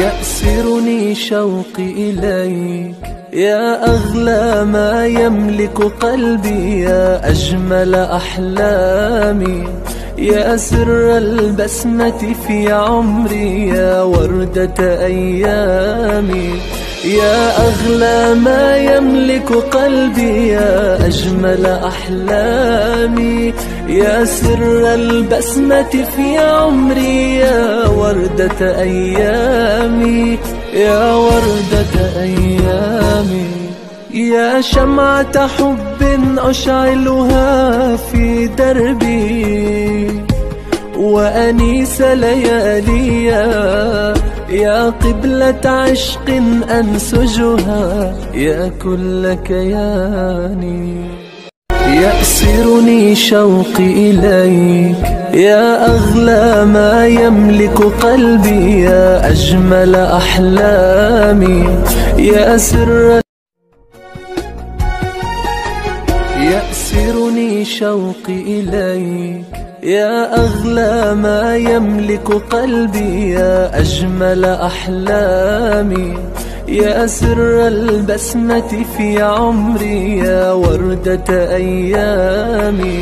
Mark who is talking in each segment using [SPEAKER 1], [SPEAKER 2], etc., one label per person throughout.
[SPEAKER 1] يأسرني شوقي إليك يا أغلى ما يملك قلبي، يا أجمل أحلامي، يا سر البسمة في عمري، يا وردة أيامي، يا أغلى ما يملك قلبي، يا أجمل أحلامي، يا سر البسمة في عمري، يا وردة أيامي، يا وردة أيامي، يا شمعة حب أشعلها في دربي وأنيس لياليا، يا قبلة عشق أنسجها، يا كل كياني. يأسرني شوقي إليك يا أغلى ما يملك قلبي، يا أجمل أحلامي، يا سر. يأسرني شوقي إليك يا أغلى ما يملك قلبي، يا أجمل أحلامي، يا سر البسمة في عمري، يا وردة أيامي،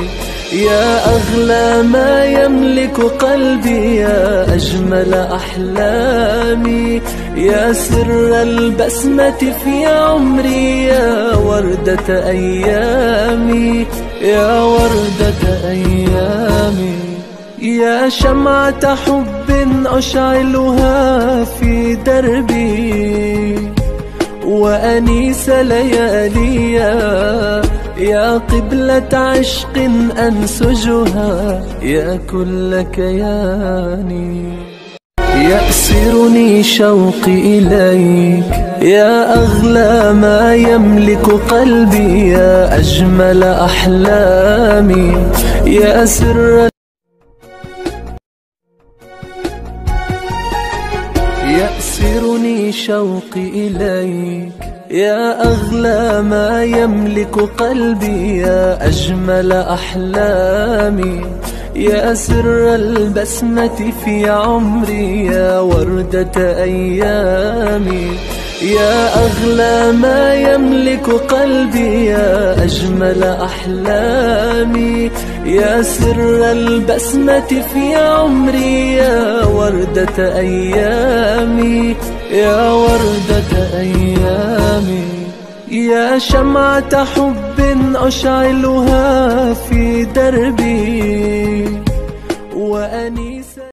[SPEAKER 1] يا أغلى ما يملك قلبي، يا أجمل أحلامي، يا سر البسمة في عمري، يا وردة أيامي، يا وردة أيامي، يا شمعة حب أشعلها في دربي وأنيس لياليا، يا قبلة عشق أنسجها، يا كل كياني. يأسرني شوقي إليك يا أغلى ما يملك قلبي، يا أجمل أحلامي، يا سر. يأسرني شوقي إليك يا أغلى ما يملك قلبي، يا أجمل أحلامي، يا سر البسمة في عمري، يا وردة أيامي، يا أغلى ما يملك قلبي، يا أجمل أحلامي، يا سر البسمة في عمري، يا وردة أيامي، يا وردة أيامي، يا شمعة حب أشعلها في دربي وأني